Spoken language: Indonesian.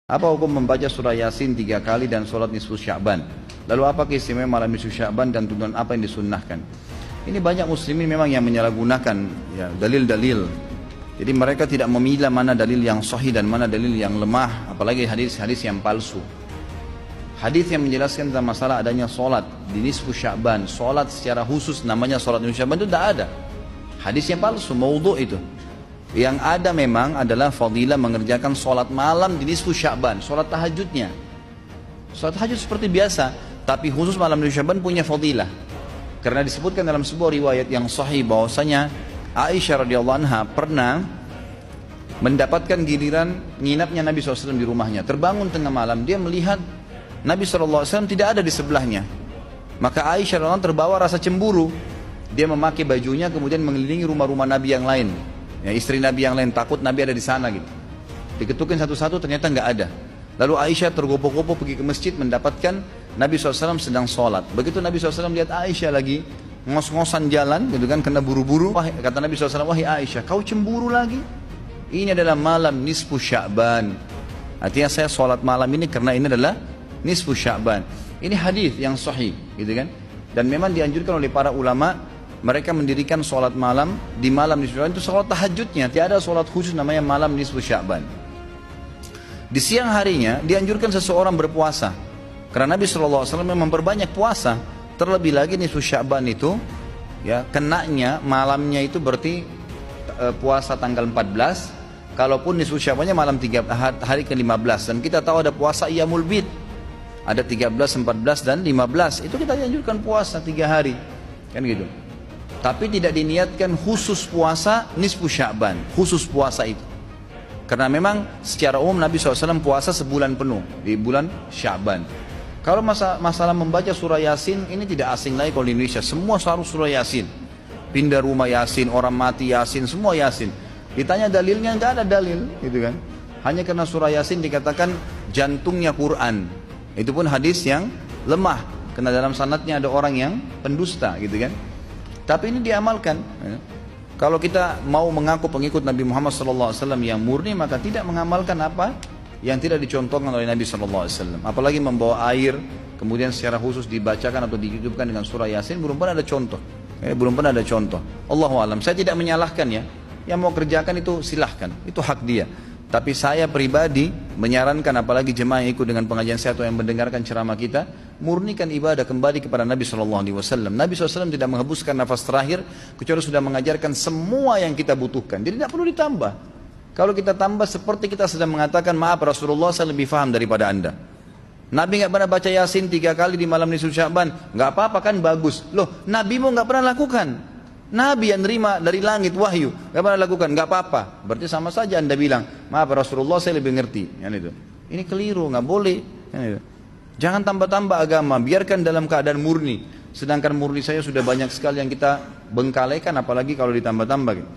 Apa hukum membaca surah Yasin 3 kali dan sholat nisfu Sya'ban? Lalu apa keistimewaan malam nisfu Sya'ban dan tuntunan apa yang disunnahkan? Ini banyak muslimin memang yang menyalahgunakan ya, dalil-dalil. Jadi mereka tidak memilah mana dalil yang sahih dan mana dalil yang lemah, apalagi hadis-hadis yang palsu. Hadis yang menjelaskan tentang masalah adanya sholat di nisfu Sya'ban, sholat secara khusus namanya sholat nisfu Sya'ban itu tidak ada. Hadis yang palsu, maudhu' itu. Yang ada memang adalah fadilah mengerjakan sholat malam di nisfu Sya'ban, sholat tahajudnya. Sholat tahajud seperti biasa, tapi khusus malam nisfu Sya'ban punya fadilah. Karena disebutkan dalam sebuah riwayat yang sahih bahwasanya Aisyah radhiyallahu anha pernah mendapatkan giliran nginapnya Nabi SAW di rumahnya. Terbangun tengah malam, dia melihat Nabi SAW tidak ada di sebelahnya. Maka Aisyah radhiyallahu anha terbawa rasa cemburu. Dia memakai bajunya kemudian mengelilingi rumah-rumah Nabi yang lain. Ya, istri Nabi yang lain takut Nabi ada di sana gitu. Diketukin satu-satu ternyata nggak ada. Lalu Aisyah tergopoh-gopoh pergi ke masjid mendapatkan Nabi SAW sedang sholat. Begitu Nabi SAW lihat Aisyah lagi ngos-ngosan jalan gitu kan, kena buru-buru. Kata Nabi SAW, wahai Aisyah, kau cemburu lagi? Ini adalah malam nisfu Sya'ban. Artinya saya sholat malam ini karena ini adalah nisfu Sya'ban. Ini hadis yang sahih gitu kan. Dan memang dianjurkan oleh para ulama, mereka mendirikan sholat malam di malam nisfu Sya'ban itu sholat tahajudnya. Tiada sholat khusus namanya malam nisfu Sya'ban. Di siang harinya dianjurkan seseorang berpuasa. Karena Nabi SAW memang memperbanyak puasa. Terlebih lagi nisfu Sya'ban itu ya kenanya malamnya itu berarti puasa tanggal 14. Kalaupun nisfu Sya'bannya malam hari ke-15. Dan kita tahu ada puasa Iyamul Bid. Ada 13, 14 dan 15. Itu kita dianjurkan puasa 3 hari. Kan gitu. Tapi tidak diniatkan khusus puasa nisfu Sya'ban, khusus puasa itu. Karena memang secara umum Nabi SAW puasa sebulan penuh di bulan Sya'ban. Kalau masalah membaca surah Yasin, ini tidak asing lagi kalau di Indonesia. Semua selalu surah Yasin. Pindah rumah Yasin, orang mati Yasin, semua Yasin. Ditanya dalilnya, nggak ada dalil, gitu kan. Hanya karena surah Yasin dikatakan jantungnya Quran. Itu pun hadis yang lemah, karena dalam sanadnya ada orang yang pendusta, gitu kan. Tapi ini diamalkan. Kalau kita mau mengaku pengikut Nabi Muhammad SAW yang murni, maka tidak mengamalkan apa yang tidak dicontohkan oleh Nabi SAW. Apalagi membawa air, kemudian secara khusus dibacakan atau dihidupkan dengan surah Yasin, belum pernah ada contoh. Belum pernah ada contoh. Allahu a'lam. Saya tidak menyalahkan ya. Yang mau kerjakan itu silahkan, itu hak dia. Tapi saya pribadi menyarankan, apalagi jemaah yang ikut dengan pengajian saya atau yang mendengarkan ceramah kita, murnikan ibadah kembali kepada Nabi SAW. Nabi SAW tidak menghembuskan nafas terakhir kecuali sudah mengajarkan semua yang kita butuhkan. Jadi tidak perlu ditambah. Kalau kita tambah seperti kita sedang mengatakan, maaf Rasulullah, saya lebih faham daripada anda. Nabi nggak pernah baca Yasin 3 kali di malam nisfu Sya'ban, nggak apa-apa kan, bagus. Loh, Nabi mau nggak pernah lakukan. Nabi yang nerima dari langit wahyu nggak pernah lakukan, nggak apa-apa. Berarti sama saja anda bilang, maaf Rasulullah, saya lebih ngerti. Kan itu. Ini keliru, nggak boleh. Kan itu. Jangan tambah-tambah agama, biarkan dalam keadaan murni. Sedangkan murni saya sudah banyak sekali yang kita bengkalaikan, apalagi kalau ditambah-tambah. Gitu.